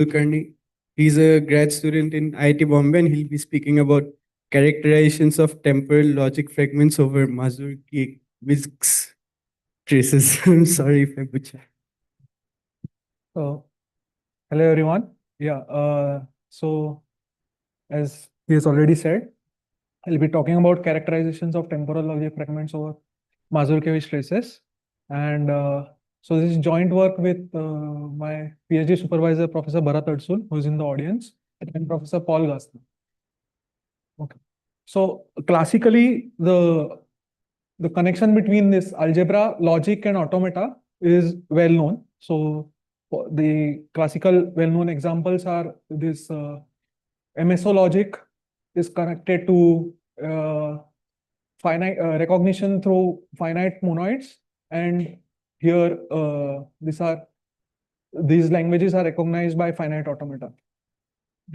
Kulkarni. He's a grad student in IIT Bombay and he'll be speaking about characterizations of temporal logic fragments over Mazurkiewicz traces. I'm sorry if I butcher. So, hello everyone. So as he has already said, I'll be talking about characterizations of temporal logic fragments over Mazurkiewicz traces. And so this is joint work with my PhD supervisor, Professor Bharat Adsul, who is in the audience, and Professor Paul Gasna. Okay. So classically, the connection between this algebra, logic, and automata is well known. So the classical well-known examples are this MSO logic is connected to finite recognition through finite monoids, and here these languages are recognized by finite automata.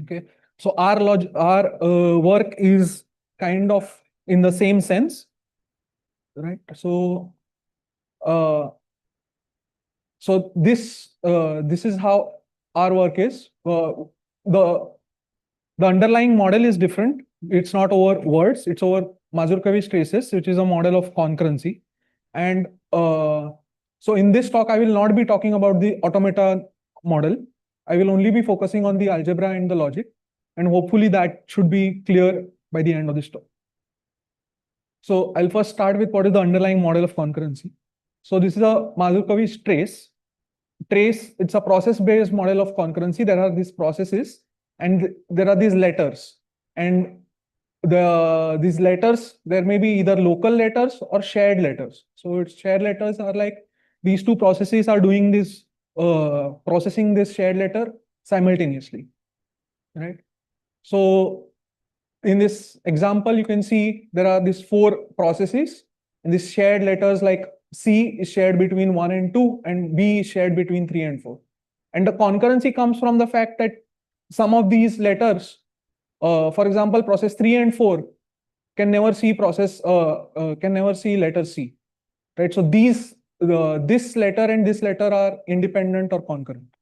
Okay, so our work is kind of in the same sense, right? So this is how our work is. The underlying model is different. It's not over words, it's over Mazurkiewicz traces, which is a model of concurrency. And so in this talk, I will not be talking about the automata model. I will only be focusing on the algebra and the logic. And hopefully that should be clear by the end of this talk. So I'll first start with what is the underlying model of concurrency. So this is a Mazurkiewicz trace. It's a process-based model of concurrency. There are these processes and there are these letters. And these letters, there may be either local letters or shared letters. So its shared letters are like these two processes are doing this, processing this shared letter simultaneously, right? So in this example, you can see there are these four processes and these shared letters like C is shared between 1 and 2 and B is shared between 3 and 4. And the concurrency comes from the fact that some of these letters, for example, process 3 and 4 can never see letter C, right? So this letter and this letter are independent or concurrent.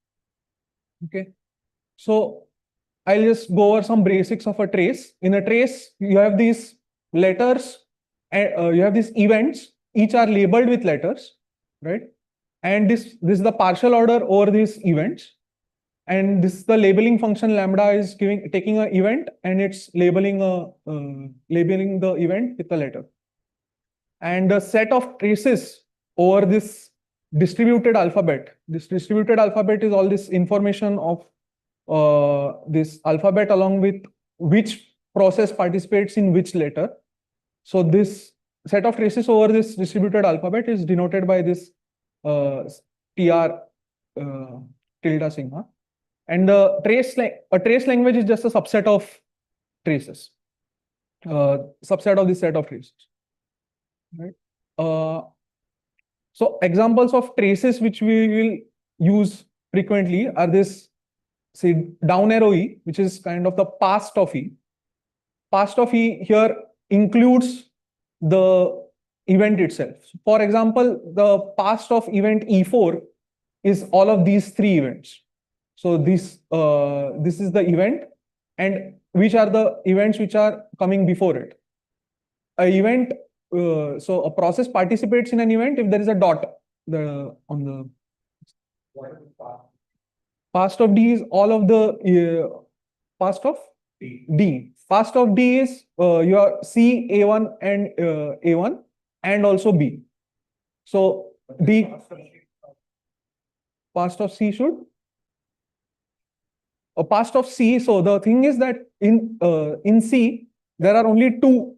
Okay, so I'll just go over some basics of a trace. In a trace, you have these letters and you have these events. Each are labeled with letters, right? And this is the partial order over these events. And this the labeling function lambda is taking an event and it's labeling the event with a letter. And the set of traces over this distributed alphabet. This distributed alphabet is all this information of this alphabet along with which process participates in which letter. So this set of traces over this distributed alphabet is denoted by this TR tilde sigma. And a trace language is just a subset of traces, subset of this set of traces, right? So examples of traces which we will use frequently are this, say, down arrow E, which is kind of the past of E. Past of E here includes the event itself. For example, the past of event E4 is all of these three events. So this is the event, and which are the events which are coming before it. So a process participates in an event if there is a dot on the past of D is all of the past of D. Past of D is your C, A1 and A1 and also B. So D past of C should a past of C. So the thing is that in C there are only two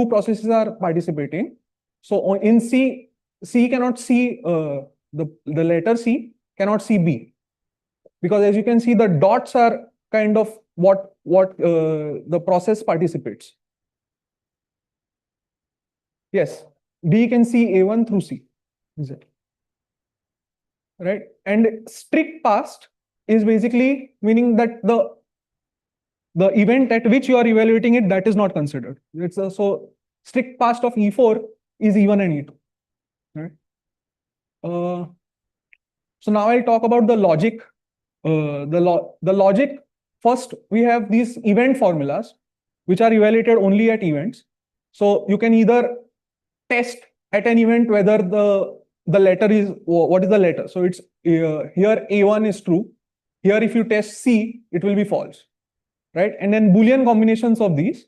processes are participating. So in C cannot see the letter C cannot see B, because as you can see the dots are kind of what the process participates. Yes, D can see A1 through C. Exactly. Right, and strict past is basically meaning that the event at which you are evaluating it, that is not considered. It's so strict past of E4 is E1 and E2. Right. So now I'll talk about the logic the logic, first we have these event formulas which are evaluated only at events. So you can either test at an event whether the letter is, what is the letter. So it's here A1 is true. Here if you test C, it will be false, right? And then Boolean combinations of these.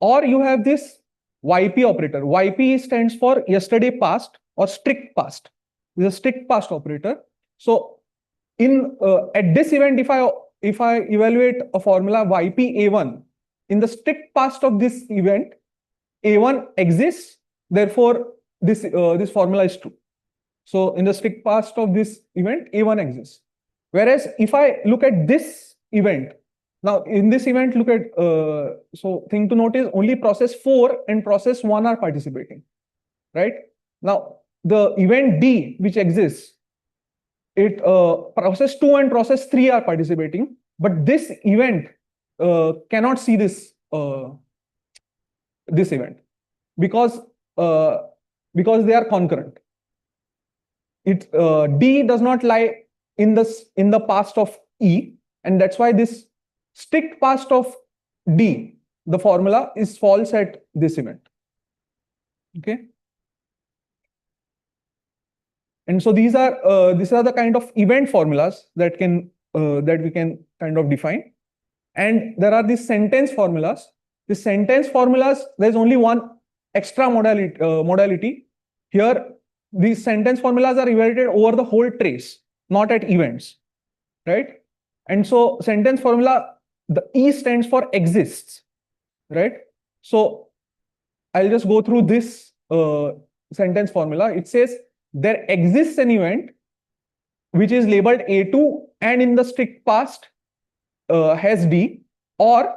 Or you have this YP operator. YP stands for yesterday past or strict past. It's a strict past operator. So in at this event, if I evaluate a formula YP A1, in the strict past of this event, A1 exists, therefore this formula is true. So in the strict past of this event, A1 exists. Whereas if I look at this event, now in this event, look at, so thing to note is only process 4 and process 1 are participating, right? Now the event D which exists, it process 2 and process 3 are participating, but this event cannot see this this event because they are concurrent. D does not lie in the past of E, and that's why this strict past of D, the formula is false at this event. Okay. And so these are the kind of event formulas that we can kind of define. And there are these sentence formulas. The sentence formulas, there's only one extra modality. Here, these sentence formulas are evaluated over the whole trace, not at events, right? And so sentence formula, the E stands for exists, right? So I'll just go through this sentence formula. It says there exists an event which is labeled A2 and in the strict past has D, or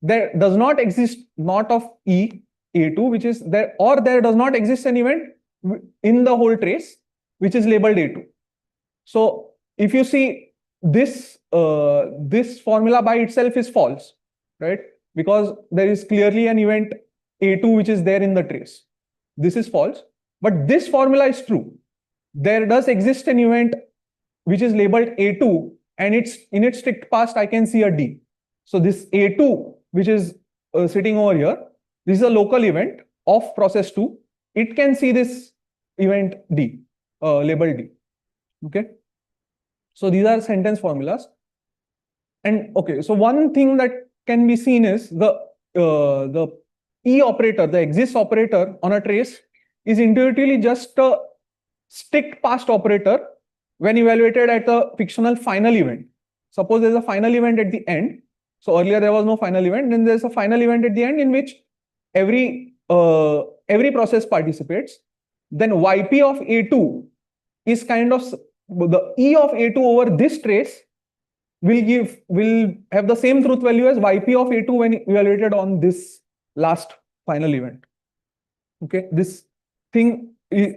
there does not exist not of E A2, which is there, or there does not exist an event in the whole trace which is labeled A2. So if you see this, this formula by itself is false, right? Because there is clearly an event A2 which is there in the trace. This is false, but this formula is true. There does exist an event which is labeled A2, and it's in its strict past I can see a D. So this A2 which is sitting over here, this is a local event of process 2. It can see this event D, labeled D. Okay. So these are sentence formulas. And okay, so one thing that can be seen is the E operator, the exists operator on a trace is intuitively just a strict past operator when evaluated at a fictional final event. Suppose there's a final event at the end. So earlier there was no final event, then there's a final event at the end in which every process participates. Then YP of A2 is kind of the E of A2 over this trace will have the same truth value as YP of A2 when evaluated on this last final event. Okay, this thing is,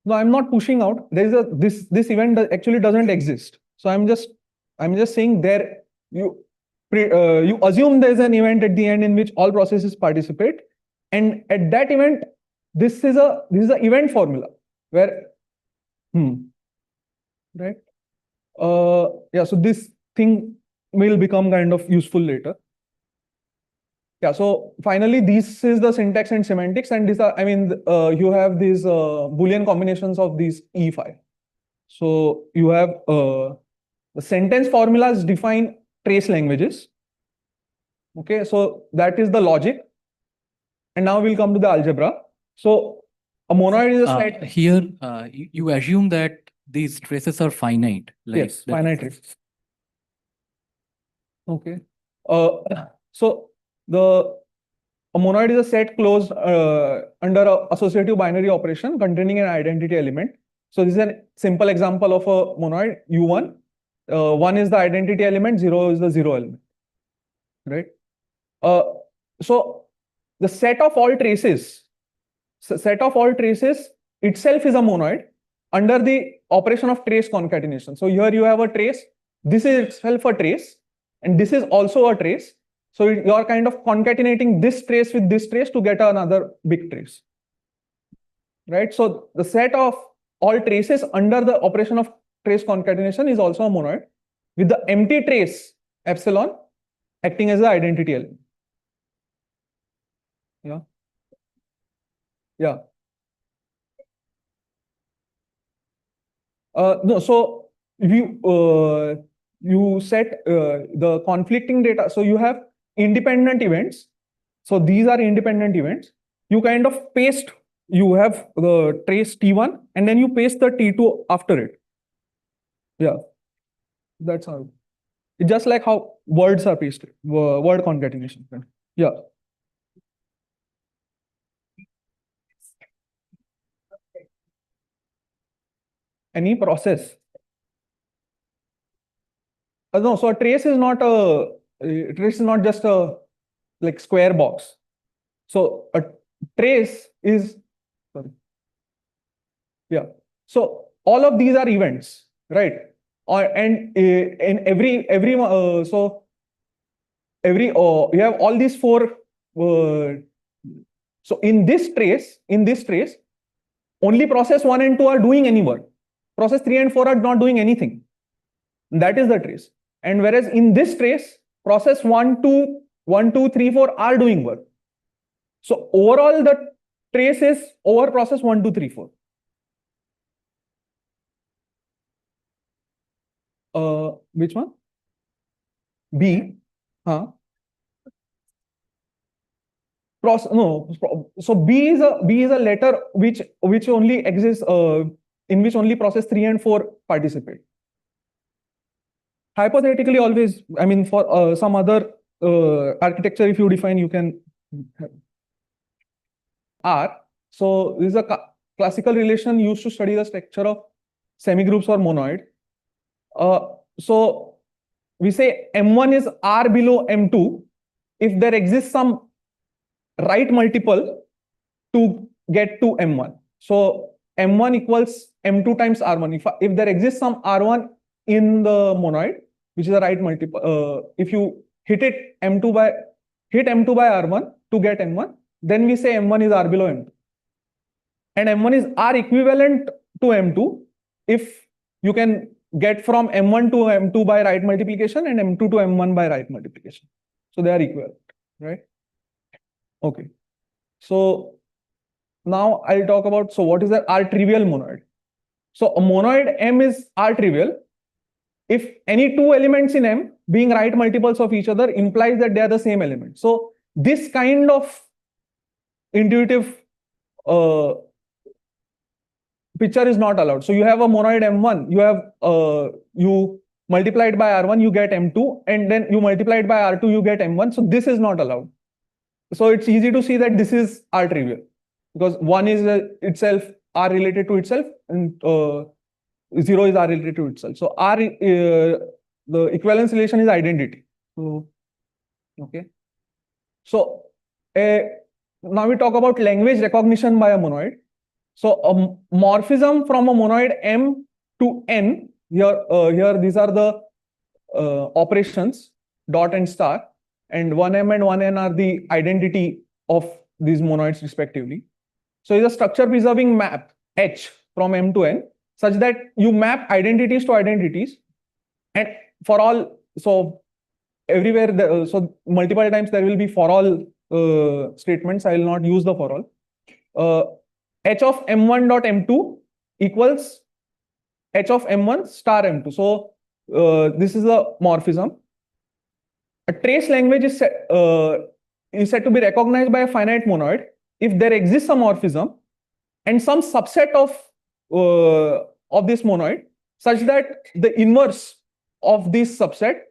no, I'm not pushing out. There is this event that actually doesn't exist. So I'm just saying there you assume there's an event at the end in which all processes participate, and at that event this is a event formula where right yeah, so this thing will become kind of useful later. Yeah, so finally this is the syntax and semantics, and these are, I mean, you have these Boolean combinations of these E file. So you have the sentence formulas define trace languages. Okay, so that is the logic. And now we'll come to the algebra. So a monoid is a set. Here, you assume that these traces are finite. Like Yes, finite traces. Okay. So a monoid is a set closed under an associative binary operation containing an identity element. So this is a simple example of a monoid U1. 1 is the identity element, 0 is the 0 element, right? So the set of all traces itself is a monoid under the operation of trace concatenation. So here you have a trace. This is itself a trace, and this is also a trace. So you are kind of concatenating this trace with this trace to get another big trace, right? So the set of all traces under the operation of trace concatenation is also a monoid, with the empty trace epsilon acting as the identity element. Yeah. Yeah. No, so you set the conflicting data. So you have independent events. So these are independent events. You kind of paste, you have the trace T1 and then you paste the T2 after it. Yeah, that's how. It's just like how words are pasted, word concatenation. Yeah. Any process. No, so a trace is not just a like square box. So a trace is, sorry. Yeah. So all of these are events, right? And in every so every you have all these four. So in this trace, only process 1 and 2 are doing any work. Process 3 and 4 are not doing anything. That is the trace. And whereas in this trace, process 1, 2, 3, 4 are doing work. So overall, the trace is over process 1, 2, 3, 4. Which one? B. No. So B is a letter which only exists in which only process 3 and 4 participate. Hypothetically, always, I mean, for some other architecture, if you define, you can R. So this is a classical relation used to study the structure of semigroups or monoid. So we say M1 is R below M2 if there exists some right multiple to get to M1. So M1 equals M2 times R1. If there exists some R1 in the monoid, which is a right multiple, if you hit M2 by R1 to get M1, then we say M1 is R below M2. And M1 is R equivalent to M2 if you can get from M1 to M2 by right multiplication and M2 to M1 by right multiplication. So they are equivalent, right? Okay. So now I'll talk about, so what is an R-trivial monoid? So a monoid M is R-trivial if any two elements in M being right multiples of each other implies that they are the same element. So this kind of intuitive picture is not allowed. So you have a monoid M1, you have you multiplied by R1, you get M2, and then you multiplied by R2, you get M1. So this is not allowed. So it's easy to see that this is R-trivial because 1 is itself R related to itself and 0 is R related to itself. So R, the equivalence relation is identity. So, okay. So now we talk about language recognition by a monoid. So a morphism from a monoid M to N, here these are the operations, dot and star, and 1M and 1N are the identity of these monoids respectively. So it's a structure preserving map H from M to N such that you map identities to identities, and for all, so everywhere, so multiple times there will be for all statements. I will not use the for all. H of M1 dot M2 equals H of M1 star M2. So this is a morphism. A trace language is said to be recognized by a finite monoid if there exists a morphism and some subset of this monoid such that the inverse of this subset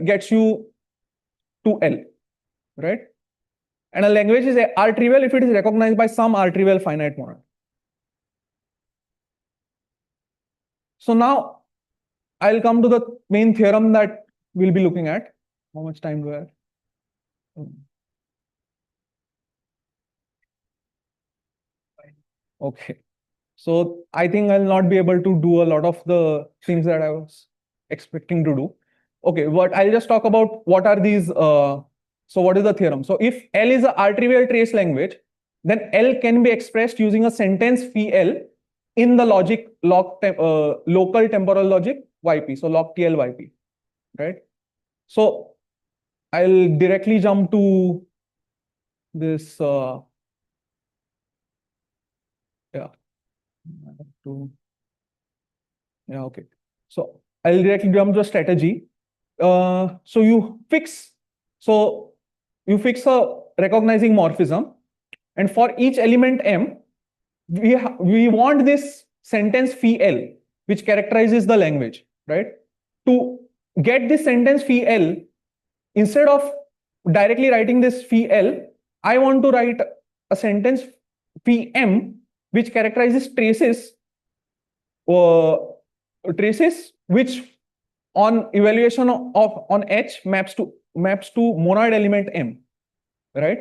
gets you to L, right? And a language is R-trivial if it is recognized by some R-trivial finite monoid. So now I'll come to the main theorem that we'll be looking at. How much time do I have? Okay. So I think I'll not be able to do a lot of the things that I was expecting to do. Okay, I'll just talk about what are these. So what is the theorem? So if L is a R-trivial trace language, then L can be expressed using a sentence phi L in the local temporal logic YP, so log TL YP, right? So I'll directly jump to this, okay. So I'll directly jump to a strategy. So you fix a recognizing morphism, and for each element M, we want this sentence phi L, which characterizes the language, right? To get this sentence phi L, instead of directly writing this phi L, I want to write a sentence phi M, which characterizes traces which on evaluation on H maps to monoid element M, right?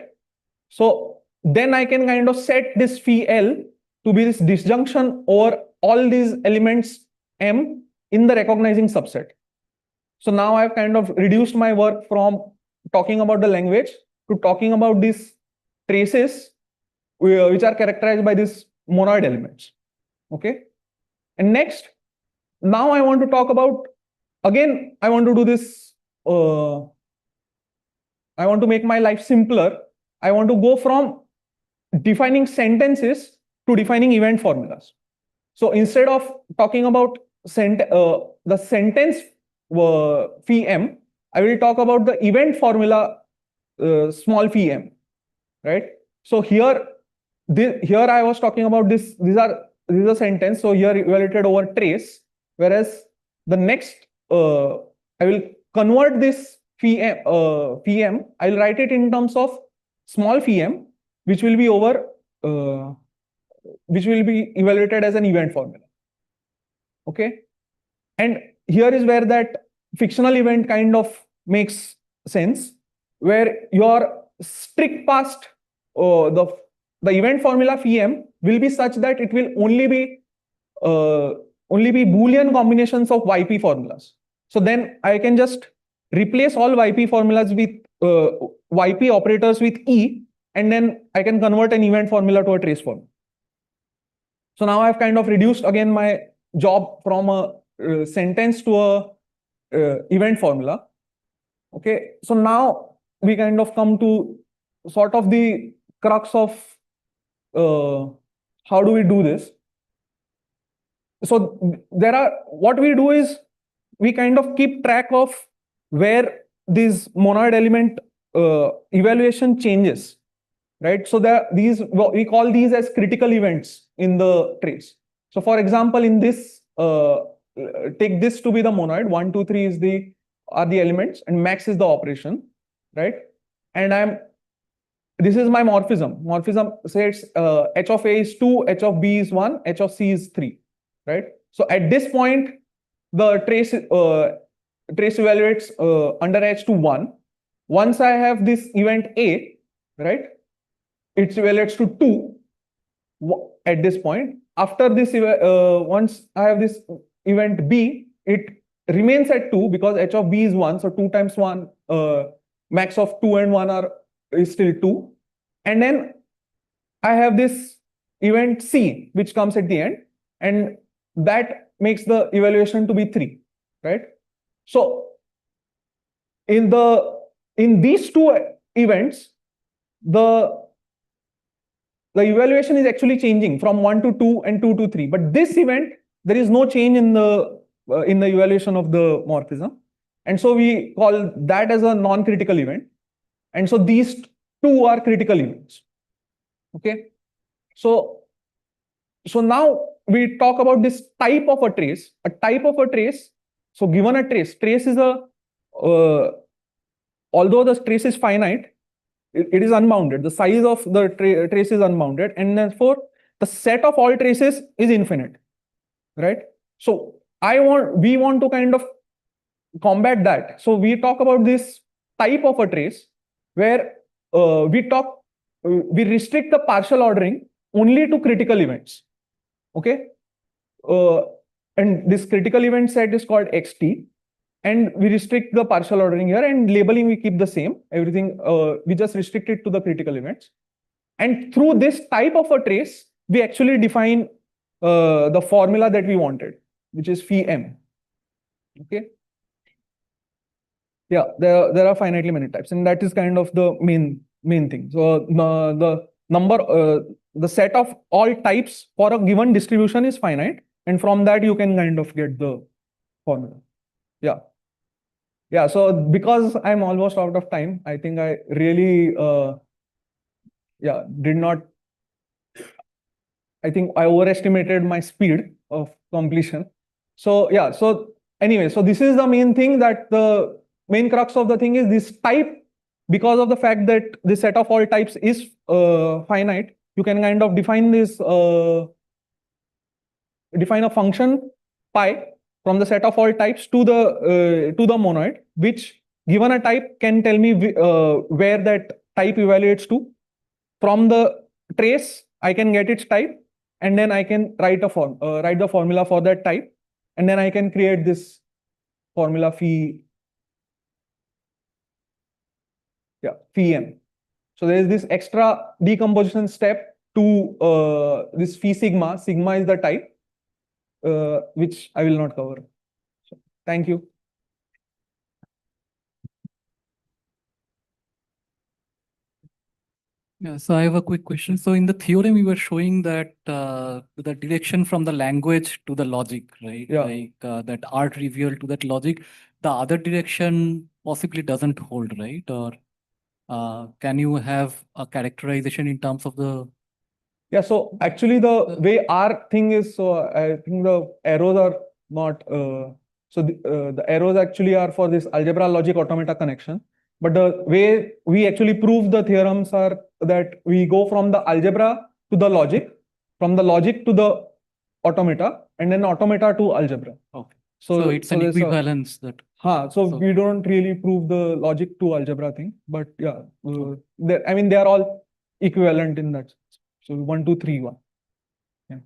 So then I can kind of set this phi L to be this disjunction over all these elements M in the recognizing subset. So now I've kind of reduced my work from talking about the language to talking about these traces which are characterized by these monoid elements. Okay. And next, now I want to talk about, again, I want to do this, I want to make my life simpler. I want to go from defining sentences to defining event formulas. So instead of talking about the sentence phi M, I will talk about the event formula small phi M, right? So here I was talking about this. This is a sentence. So here evaluated over trace, whereas the next I will convert this phi M. I'll write it in terms of small phi M, which will be evaluated as an event formula. Okay, and here is where that fictional event kind of makes sense, where your strict past the event formula phi M will be such that it will only be Boolean combinations of YP formulas. So then I can just replace all YP formulas with YP operators with E, and then I can convert an event formula to a trace formula. So now I've kind of reduced again my job from a sentence to a event formula. Okay, so now we kind of come to sort of the crux of how do we do this. So what we do is we kind of keep track of where this monoid element evaluation changes, right? So we call these as critical events in the trace. So for example, in this, take this to be the monoid. 1, 2, 3 are the elements, and max is the operation, right? And this is my morphism. Morphism says h of A is 2, h of B is 1, h of C is 3, right? So at this point, the trace evaluates under H to 1. Once I have this event A, right, it evaluates to 2 at this point. After this, once I have this event B, it remains at 2 because h of B is 1. So 2 times 1, max of 2 and 1 is still 2. And then I have this event C, which comes at the end, and that makes the evaluation to be 3, right? So in these two events, the evaluation is actually changing from 1 to 2 and 2 to 3. But this event, there is no change in the evaluation of the morphism, and so we call that as a non-critical event. And so these two are critical events. Okay, so now we talk about this type of a trace. A type of a trace. So given a trace is a although the trace is finite, it is unbounded. The size of the trace is unbounded, and therefore the set of all traces is infinite, right? So we want to kind of combat that. So we talk about this type of a trace where we restrict the partial ordering only to critical events. Okay, and this critical event set is called XT, and we restrict the partial ordering here, and labeling we keep the same. Everything we just restrict it to the critical events. And through this type of a trace, we actually define the formula that we wanted, which is phi m. Okay. Yeah, there are finitely many types, and that is kind of the main thing. So the number, the set of all types for a given distribution is finite, and from that you can kind of get the formula. Yeah. Yeah. So because I'm almost out of time, I think I really did not. I think I overestimated my speed of completion. So yeah. So anyway, so this is the main thing, that the main crux of the thing is this type. Because of the fact that the set of all types is finite, you can kind of define this, define a function pi from the set of all types to the monoid, which given a type can tell me where that type evaluates to. From the trace, I can get its type, and then I can write the formula for that type, and then I can create this formula phi m. So there is this extra decomposition step to this phi sigma. Sigma is the type, which I will not cover. So, thank you. Yeah, so I have a quick question. So in the theorem, you were showing that the direction from the language to the logic, right? Yeah. Like that are trivial to that logic. The other direction possibly doesn't hold, right? Or can you have a characterization in terms of the? Yeah, so actually the way our thing is, so I think the arrows are not, so the arrows actually are for this algebra logic automata connection. But the way we actually prove the theorems are that we go from the algebra to the logic, from the logic to the automata, and then automata to algebra. Okay. So, So it's an there's equivalence that. so we don't really prove the logic to algebra thing, but yeah, I mean, they are all equivalent in that sense. So 1, 2, 3, 1. Yeah.